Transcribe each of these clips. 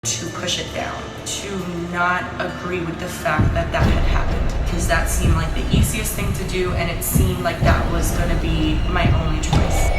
to push it down, to not agree with the fact that that had happened, because that seemed like the easiest thing to do, and it seemed like that was going to be my only choice.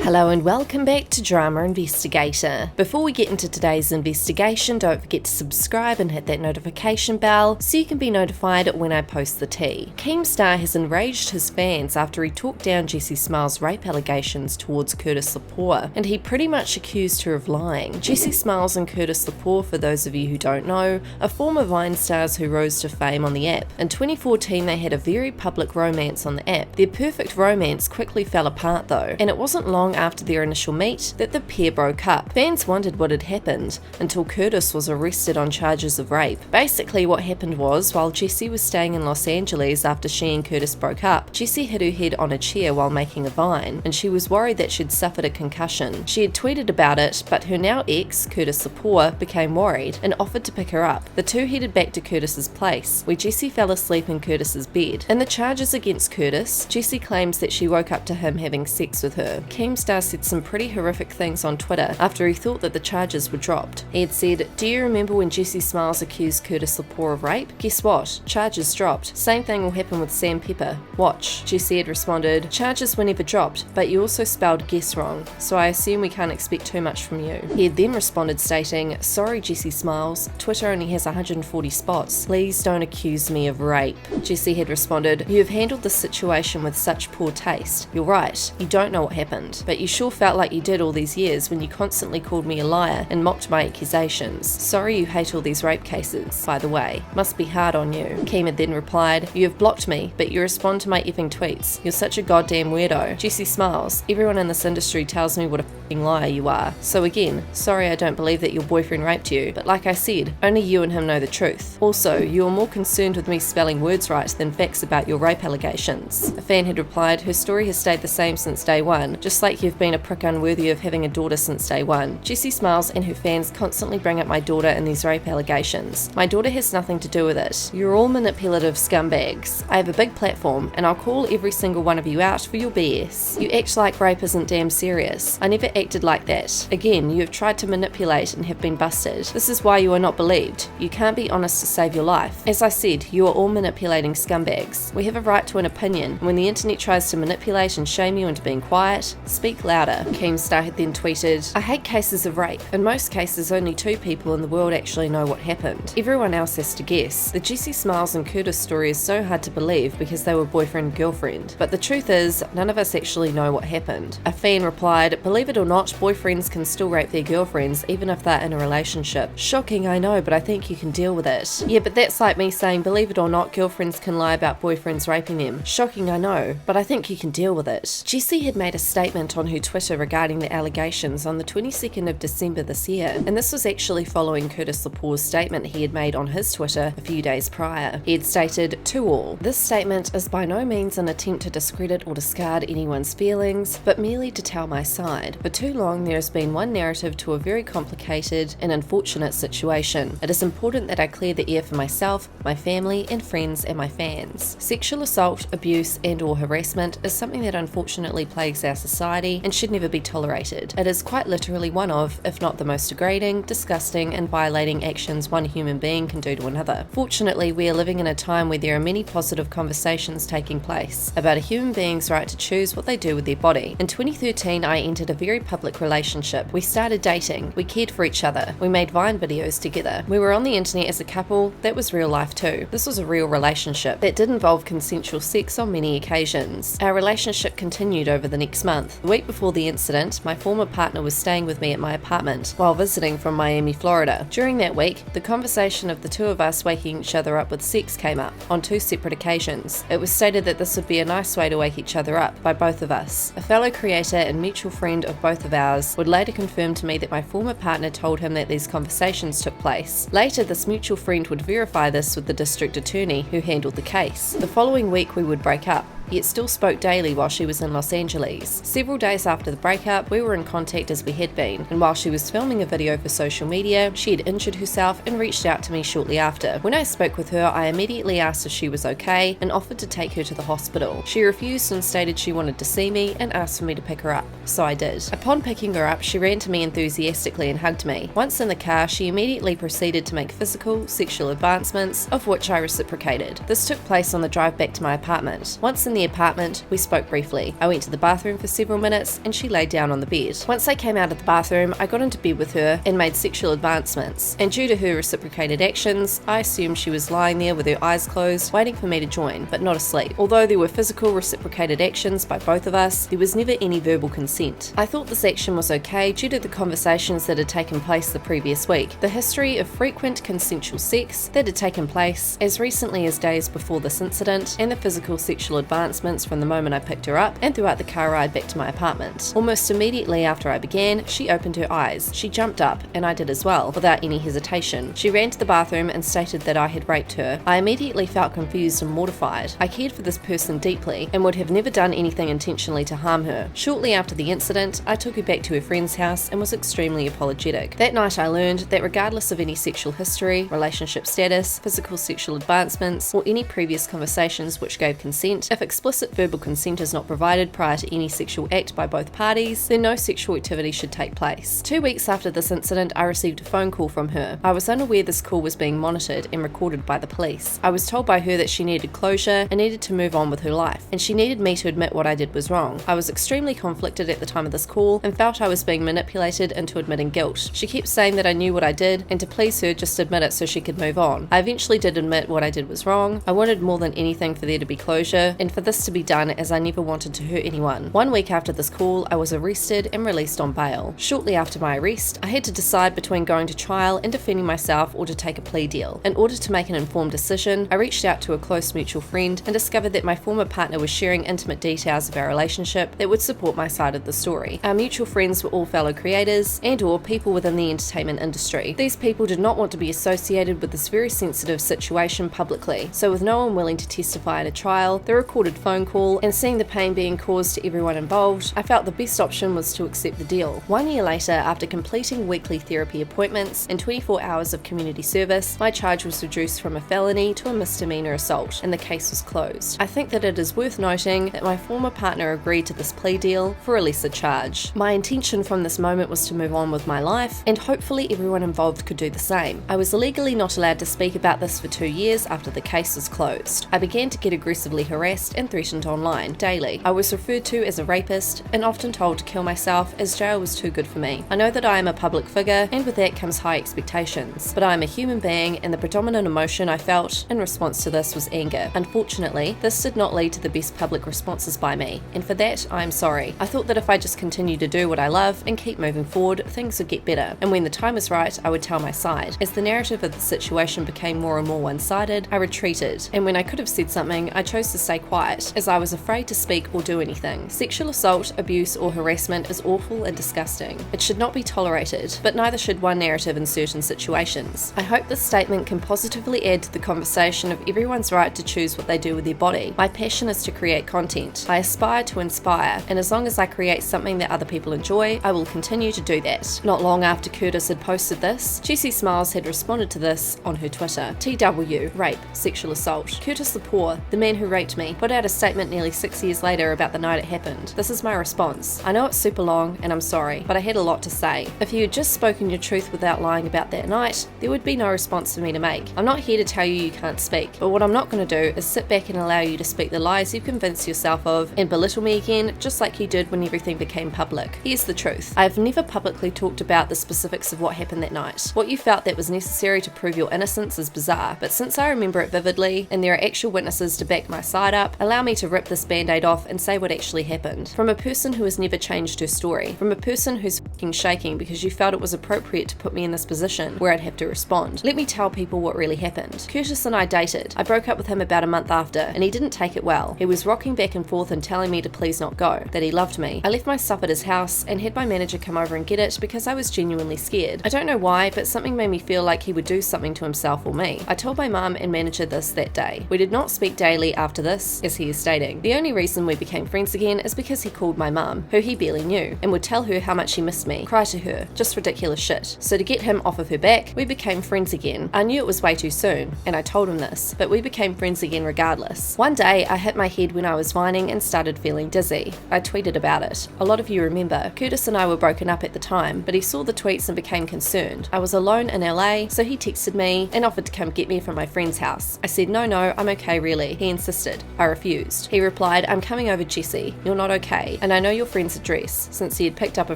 Hello and welcome back to Drama Investigator. Before we get into today's investigation, don't forget to subscribe and hit that notification bell so you can be notified when I post the tea. Keemstar has enraged his fans after he talked down Jessi Smiles' rape allegations towards Curtis Lepore, and he pretty much accused her of lying. Jessi Smiles and Curtis Lepore, for those of you who don't know, are former Vine stars who rose to fame on the app. In 2014 they had a very public romance on the app. Their perfect romance quickly fell apart though, and it wasn't long after their initial meet that the pair broke up. Fans wondered what had happened until Curtis was arrested on charges of rape. Basically what happened was, while Jessi was staying in Los Angeles after she and Curtis broke up, Jessi hit her head on a chair while making a Vine, and she was worried that she'd suffered a concussion. She had tweeted about it, but her now ex, Curtis Lepore, became worried and offered to pick her up. The two headed back to Curtis's place, where Jessi fell asleep in Curtis's bed. In the charges against Curtis, Jessi claims that she woke up to him having sex with her. Keemstar said some pretty horrific things on Twitter after he thought that the charges were dropped. He had said, "Do you remember when Jessi Smiles accused Curtis Lepore of rape? Guess what? Charges dropped. Same thing will happen with Sam Pepper. Watch." Jessi had responded, "Charges were never dropped, but you also spelled guess wrong, so I assume we can't expect too much from you." He had then responded stating, "Sorry Jessi Smiles, Twitter only has 140 spots. Please don't accuse me of rape." Jessi had responded, "You have handled this situation with such poor taste. You're right, you don't know what happened, but you sure felt like you did all these years when you constantly called me a liar and mocked my accusations. Sorry you hate all these rape cases, by the way. Must be hard on you." Keem had then replied, "You have blocked me, but you respond to my effing tweets. You're such a goddamn weirdo. Jessi Smiles, everyone in this industry tells me what a f***ing liar you are. So again, sorry I don't believe that your boyfriend raped you, but like I said, only you and him know the truth. Also, you are more concerned with me spelling words right than facts about your rape allegations." A fan had replied, "Her story has stayed the same since day one, just like you've been a prick unworthy of having a daughter since day one. Jessi Smiles and her fans constantly bring up my daughter in these rape allegations. My daughter has nothing to do with it. You're all manipulative scumbags. I have a big platform and I'll call every single one of you out for your BS. You act like rape isn't damn serious. I never acted like that. Again, you have tried to manipulate and have been busted. This is why you are not believed. You can't be honest to save your life. As I said, you are all manipulating scumbags. We have a right to an opinion, and when the internet tries to manipulate and shame you into being quiet, speak louder." Keemstar had then tweeted, "I hate cases of rape. In most cases, only two people in the world actually know what happened. Everyone else has to guess. The Jessi Smiles and Curtis story is so hard to believe because they were boyfriend and girlfriend. But the truth is, none of us actually know what happened." A fan replied, "Believe it or not, boyfriends can still rape their girlfriends even if they're in a relationship. Shocking, I know, but I think you can deal with it." Yeah, but that's like me saying, believe it or not, girlfriends can lie about boyfriends raping them. Shocking, I know, but I think you can deal with it. Jessi had made a statement on her Twitter regarding the allegations on the 22nd of December this year, and this was actually following Curtis Lepore's statement he had made on his Twitter a few days prior. He had stated, "To all, this statement is by no means an attempt to discredit or discard anyone's feelings, but merely to tell my side. For too long there has been one narrative to a very complicated and unfortunate situation. It is important that I clear the air for myself, my family and friends and my fans. Sexual assault, abuse and or harassment is something that unfortunately plagues our society and should never be tolerated. It is quite literally one of, if not the most degrading, disgusting and violating actions one human being can do to another. Fortunately, we are living in a time where there are many positive conversations taking place about a human being's right to choose what they do with their body. In 2013, I entered a very public relationship. We started dating. We cared for each other. We made Vine videos together. We were on the internet as a couple. That was real life too. This was a real relationship that did involve consensual sex on many occasions. Our relationship continued over the next month. The week before the incident, my former partner was staying with me at my apartment while visiting from Miami, Florida. During that week, the conversation of the two of us waking each other up with sex came up on two separate occasions. It was stated that this would be a nice way to wake each other up by both of us. A fellow creator and mutual friend of both of ours would later confirm to me that my former partner told him that these conversations took place. Later, this mutual friend would verify this with the district attorney who handled the case. The following week we would break up. yet still spoke daily while she was in Los Angeles. Several days after the breakup, we were in contact as we had been, and while she was filming a video for social media, she had injured herself and reached out to me shortly after. When I spoke with her, I immediately asked if she was okay and offered to take her to the hospital. She refused and stated she wanted to see me and asked for me to pick her up, so I did. Upon picking her up, she ran to me enthusiastically and hugged me. Once in the car, she immediately proceeded to make physical, sexual advancements, of which I reciprocated. This took place on the drive back to my apartment. Once in the apartment, we spoke briefly. I went to the bathroom for several minutes and she laid down on the bed. Once I came out of the bathroom, I got into bed with her and made sexual advancements, and due to her reciprocated actions, I assumed she was lying there with her eyes closed, waiting for me to join, but not asleep. Although there were physical reciprocated actions by both of us, there was never any verbal consent. I thought this action was okay due to the conversations that had taken place the previous week, the history of frequent consensual sex that had taken place as recently as days before this incident, and the physical sexual advancements from the moment I picked her up and throughout the car ride back to my apartment. Almost immediately after I began, she opened her eyes. She jumped up, and I did as well, without any hesitation. She ran to the bathroom and stated that I had raped her. I immediately felt confused and mortified. I cared for this person deeply and would have never done anything intentionally to harm her. Shortly after the incident, I took her back to her friend's house and was extremely apologetic. That night I learned that regardless of any sexual history, relationship status, physical sexual advancements, or any previous conversations which gave consent, if explicit verbal consent is not provided prior to any sexual act by both parties, then no sexual activity should take place. 2 weeks after this incident, I received a phone call from her. I was unaware this call was being monitored and recorded by the police. I was told by her that she needed closure and needed to move on with her life, and she needed me to admit what I did was wrong. I was extremely conflicted at the time of this call and felt I was being manipulated into admitting guilt. She kept saying that I knew what I did and to please her just admit it so she could move on. I eventually did admit what I did was wrong. I wanted more than anything for there to be closure and for this to be done, as I never wanted to hurt anyone. 1 week after this call, I was arrested and released on bail. Shortly after my arrest, I had to decide between going to trial and defending myself or to take a plea deal. In order to make an informed decision, I reached out to a close mutual friend and discovered that my former partner was sharing intimate details of our relationship that would support my side of the story. Our mutual friends were all fellow creators and/or people within the entertainment industry. These people did not want to be associated with this very sensitive situation publicly, so with no one willing to testify at a trial, the recorded phone call, and seeing the pain being caused to everyone involved, I felt the best option was to accept the deal. 1 year later, after completing weekly therapy appointments and 24 hours of community service, my charge was reduced from a felony to a misdemeanor assault, and the case was closed. I think that it is worth noting that my former partner agreed to this plea deal for a lesser charge. My intention from this moment was to move on with my life, and hopefully everyone involved could do the same. I was legally not allowed to speak about this for 2 years after the case was closed. I began to get aggressively harassed and threatened online, daily. I was referred to as a rapist and often told to kill myself as jail was too good for me. I know that I am a public figure, and with that comes high expectations, but I am a human being, and the predominant emotion I felt in response to this was anger. Unfortunately, this did not lead to the best public responses by me, and for that I am sorry. I thought that if I just continue to do what I love and keep moving forward, things would get better, and when the time was right, I would tell my side. As the narrative of the situation became more and more one-sided, I retreated, and when I could have said something, I chose to stay quiet, as I was afraid to speak or do anything. Sexual assault, abuse, or harassment is awful and disgusting. It should not be tolerated, but neither should one narrative in certain situations. I hope this statement can positively add to the conversation of everyone's right to choose what they do with their body. My passion is to create content. I aspire to inspire, and as long as I create something that other people enjoy, I will continue to do that. Not long after Curtis had posted this, Jessi Smiles had responded to this on her Twitter. TW, rape, sexual assault. Curtis Lepore, the man who raped me, put out a statement nearly 6 years later about the night it happened. This is my response. I know it's super long, and I'm sorry, but I had a lot to say. If you had just spoken your truth without lying about that night, there would be no response for me to make. I'm not here to tell you can't speak, but what I'm not going to do is sit back and allow you to speak the lies you've convinced yourself of and belittle me again, just like you did when everything became public. Here's the truth. I have never publicly talked about the specifics of what happened that night. What you felt that was necessary to prove your innocence is bizarre, but since I remember it vividly, and there are actual witnesses to back my side up, allow me to rip this band-aid off and say what actually happened. From a person who has never changed her story. From a person who's f***ing shaking because you felt it was appropriate to put me in this position where I'd have to respond. Let me tell people what really happened. Curtis and I dated. I broke up with him about a month after, and he didn't take it well. He was rocking back and forth and telling me to please not go, that he loved me. I left my stuff at his house and had my manager come over and get it because I was genuinely scared. I don't know why, but something made me feel like he would do something to himself or me. I told my mum and manager this that day. We did not speak daily after this, as he is stating. The only reason we became friends again is because he called my mum, who he barely knew, and would tell her how much he missed me, cry to her, just ridiculous shit. So to get him off of her back, we became friends again. I knew it was way too soon, and I told him this, but we became friends again regardless. One day, I hit my head when I was vining and started feeling dizzy. I tweeted about it. A lot of you remember. Curtis and I were broken up at the time, but he saw the tweets and became concerned. I was alone in LA, so he texted me and offered to come get me from my friend's house. I said, no, I'm okay really. He insisted. I refused. He replied, I'm coming over, Jessi. You're not okay, and I know your friend's address, since he had picked up a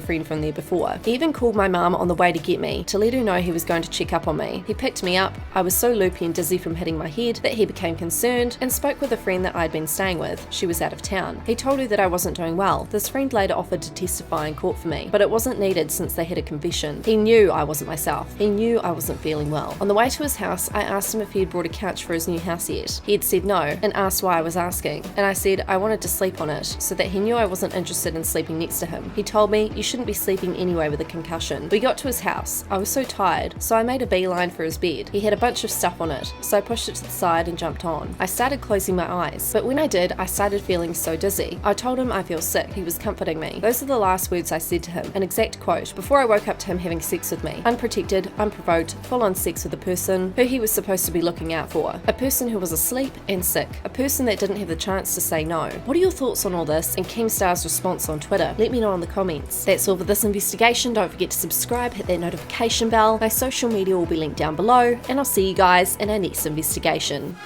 friend from there before. He even called my mum on the way to get me, to let her know he was going to check up on me. He picked me up. I was so loopy and dizzy from hitting my head that he became concerned and spoke with a friend that I'd been staying with. She was out of town. He told her that I wasn't doing well. This friend later offered to testify in court for me, but it wasn't needed since they had a confession. He knew I wasn't myself. He knew I wasn't feeling well. On the way to his house, I asked him if he had brought a couch for his new house yet. He had said no, and asked why I was asking, and I said I wanted to sleep on it, so that he knew I wasn't interested in sleeping next to him. He told me, you shouldn't be sleeping anyway with a concussion. We got to his house. I was so tired, so I made a beeline for his bed. He had a bunch of stuff on it, so I pushed it to the side and jumped on. I started closing my eyes, but when I did, I started feeling so dizzy. I told him I feel sick. He was comforting me. Those are the last words I said to him, an exact quote, before I woke up to him having sex with me. Unprotected, unprovoked, full-on sex with a person who he was supposed to be looking out for. A person who was asleep and sick. A person that didn't have the chance to say no. What are your thoughts on all this and Keemstar's response on Twitter? Let me know in the comments. That's all for this investigation. Don't forget to subscribe, hit that notification bell. My social media will be linked down below, and I'll see you guys in our next investigation.